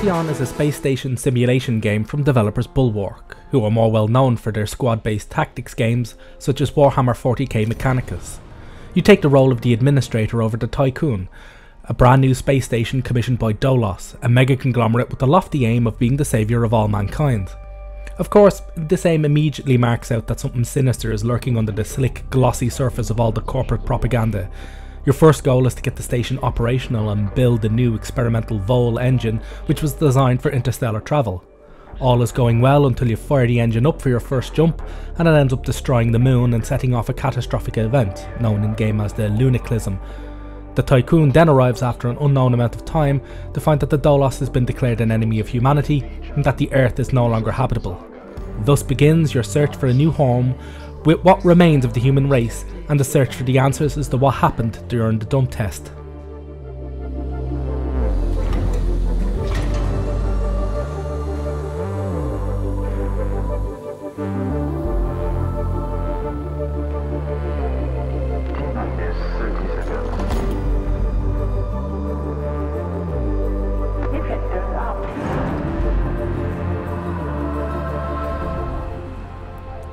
Ixion is a space station simulation game from developers Bulwark, who are more well known for their squad-based tactics games such as Warhammer 40k Mechanicus. You take the role of the administrator over the Tycoon, a brand new space station commissioned by Dolos, a mega conglomerate with the lofty aim of being the saviour of all mankind. Of course, this aim immediately marks out that something sinister is lurking under the slick, glossy surface of all the corporate propaganda. Your first goal is to get the station operational and build the new experimental Vol engine, which was designed for interstellar travel. All is going well until you fire the engine up for your first jump, and it ends up destroying the moon and setting off a catastrophic event, known in-game as the Luniclism. The Tycoon then arrives after an unknown amount of time to find that the Dolos has been declared an enemy of humanity, and that the Earth is no longer habitable. Thus begins your search for a new home, with what remains of the human race, and the search for the answers as to what happened during the dump test.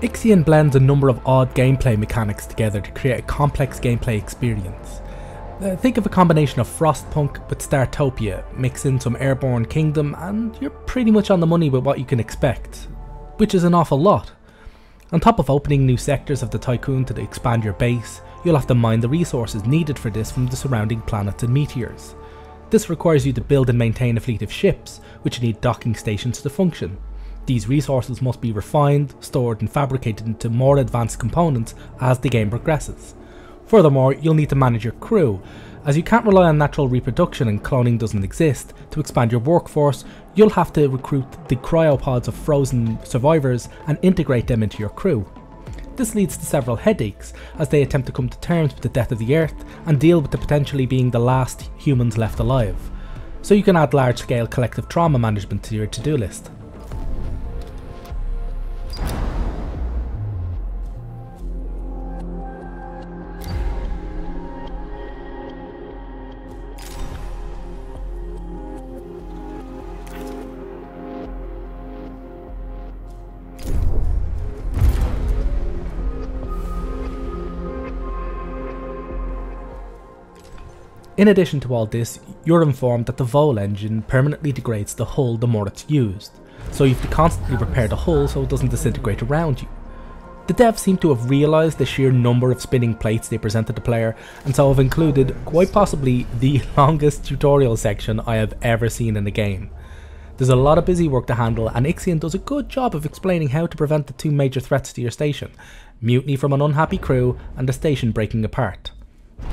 Ixion blends a number of odd gameplay mechanics together to create a complex gameplay experience. Think of a combination of Frostpunk with Startopia, mix in some Airborne Kingdom, and you're pretty much on the money with what you can expect, which is an awful lot. On top of opening new sectors of the Tycoon to expand your base, you'll have to mine the resources needed for this from the surrounding planets and meteors. This requires you to build and maintain a fleet of ships, which need docking stations to function. These resources must be refined, stored and fabricated into more advanced components as the game progresses. Furthermore, you'll need to manage your crew. As you can't rely on natural reproduction and cloning doesn't exist, to expand your workforce, you'll have to recruit the cryopods of frozen survivors and integrate them into your crew. This leads to several headaches as they attempt to come to terms with the death of the Earth and deal with the potentially being the last humans left alive. So you can add large-scale collective trauma management to your to-do list. In addition to all this, you're informed that the Vol engine permanently degrades the hull the more it's used, so you have to constantly repair the hull so it doesn't disintegrate around you. The devs seem to have realised the sheer number of spinning plates they present to the player, and so have included quite possibly the longest tutorial section I have ever seen in a game. There's a lot of busy work to handle, and Ixion does a good job of explaining how to prevent the two major threats to your station: mutiny from an unhappy crew and the station breaking apart.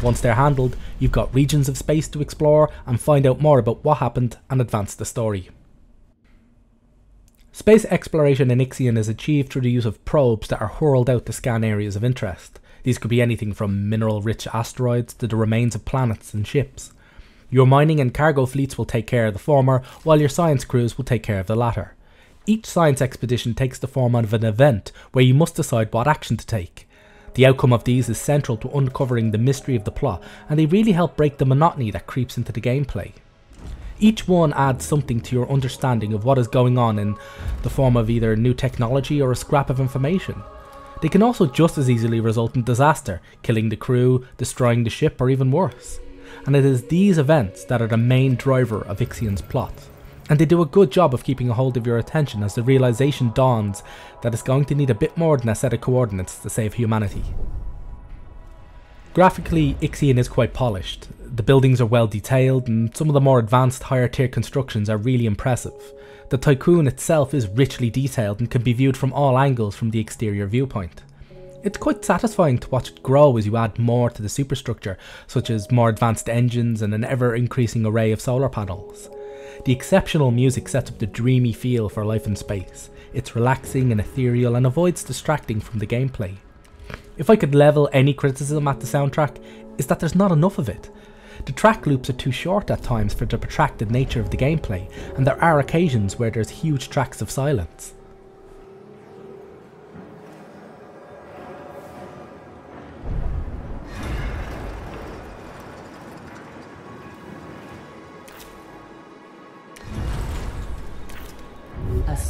Once they're handled, you've got regions of space to explore and find out more about what happened and advance the story. Space exploration in Ixion is achieved through the use of probes that are hurled out to scan areas of interest. These could be anything from mineral-rich asteroids to the remains of planets and ships. Your mining and cargo fleets will take care of the former, while your science crews will take care of the latter. Each science expedition takes the form of an event where you must decide what action to take. The outcome of these is central to uncovering the mystery of the plot, and they really help break the monotony that creeps into the gameplay. Each one adds something to your understanding of what is going on in the form of either new technology or a scrap of information. They can also just as easily result in disaster, killing the crew, destroying the ship, or even worse. And it is these events that are the main driver of Ixion's plot. And they do a good job of keeping a hold of your attention as the realization dawns that it's going to need a bit more than a set of coordinates to save humanity. Graphically, Ixion is quite polished. The buildings are well detailed, and some of the more advanced higher tier constructions are really impressive. The Tycoon itself is richly detailed and can be viewed from all angles from the exterior viewpoint. It's quite satisfying to watch it grow as you add more to the superstructure, such as more advanced engines and an ever increasing array of solar panels. The exceptional music sets up the dreamy feel for life in space. It's relaxing and ethereal and avoids distracting from the gameplay. If I could level any criticism at the soundtrack, it's that there's not enough of it. The track loops are too short at times for the protracted nature of the gameplay, and there are occasions where there's huge tracts of silence.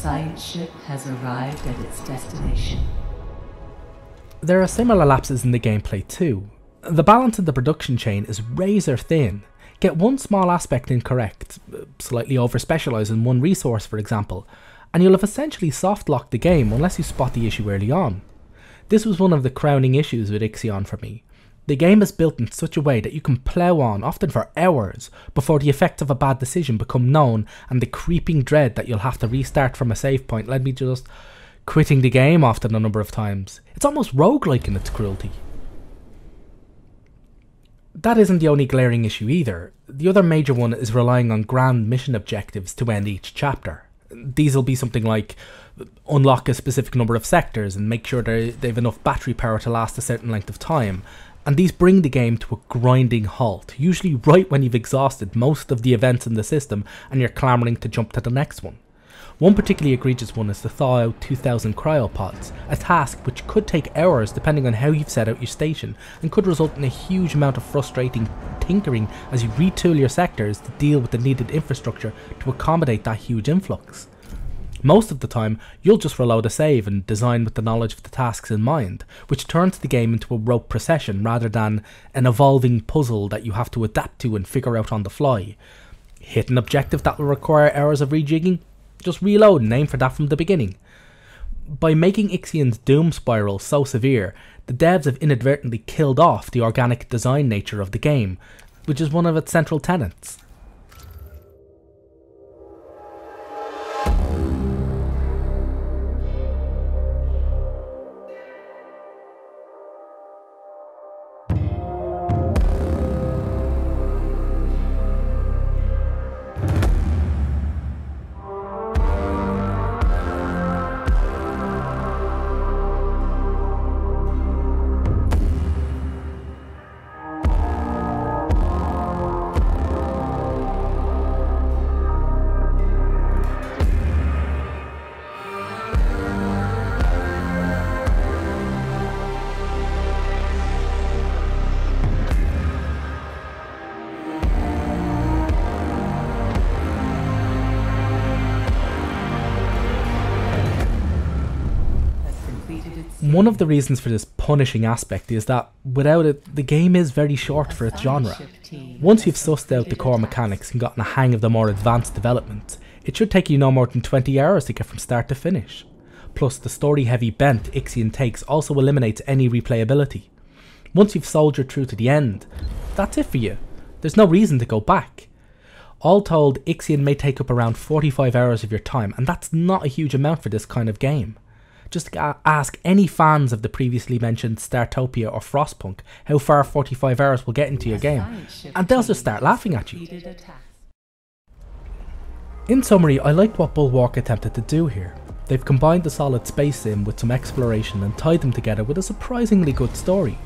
science ship has arrived at its destination. There are similar lapses in the gameplay too. The balance in the production chain is razor thin. Get one small aspect incorrect, slightly over-specialise in one resource for example, and you'll have essentially soft-locked the game unless you spot the issue early on. This was one of the crowning issues with Ixion for me. The game is built in such a way that you can plough on, often for hours, before the effects of a bad decision become known, and the creeping dread that you'll have to restart from a save point led me just quitting the game often a number of times. It's almost roguelike in its cruelty. That isn't the only glaring issue either. The other major one is relying on grand mission objectives to end each chapter. These will be something like unlock a specific number of sectors and make sure they've enough battery power to last a certain length of time, and these bring the game to a grinding halt, usually right when you've exhausted most of the events in the system and you're clamouring to jump to the next one. One particularly egregious one is to thaw out 2000 cryopods, a task which could take hours depending on how you've set out your station, and could result in a huge amount of frustrating tinkering as you retool your sectors to deal with the needed infrastructure to accommodate that huge influx. Most of the time, you'll just reload a save and design with the knowledge of the tasks in mind, which turns the game into a rote procession rather than an evolving puzzle that you have to adapt to and figure out on the fly. Hit an objective that will require hours of rejigging? Just reload and aim for that from the beginning. By making Ixion's doom spiral so severe, the devs have inadvertently killed off the organic design nature of the game, which is one of its central tenets. One of the reasons for this punishing aspect is that, without it, the game is very short for its genre. Once you've sussed out the core mechanics and gotten a hang of the more advanced development, it should take you no more than 20 hours to get from start to finish. Plus, the story-heavy bent Ixion takes also eliminates any replayability. Once you've soldiered through to the end, that's it for you. There's no reason to go back. All told, Ixion may take up around 45 hours of your time, and that's not a huge amount for this kind of game. Just ask any fans of the previously mentioned Startopia or Frostpunk how far 45 hours will get into your game, and they'll just start laughing at you. In summary, I liked what Bulwark attempted to do here. They've combined the solid space sim with some exploration and tied them together with a surprisingly good story.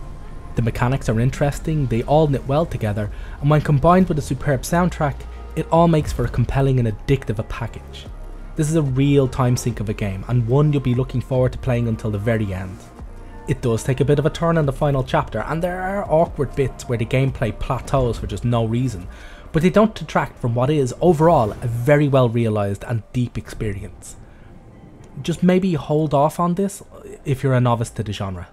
The mechanics are interesting, they all knit well together, and when combined with a superb soundtrack, it all makes for a compelling and addictive a package. This is a real time sink of a game, and one you'll be looking forward to playing until the very end. It does take a bit of a turn in the final chapter, and there are awkward bits where the gameplay plateaus for just no reason, but they don't detract from what is, overall, a very well realised and deep experience. Just maybe hold off on this if you're a novice to the genre.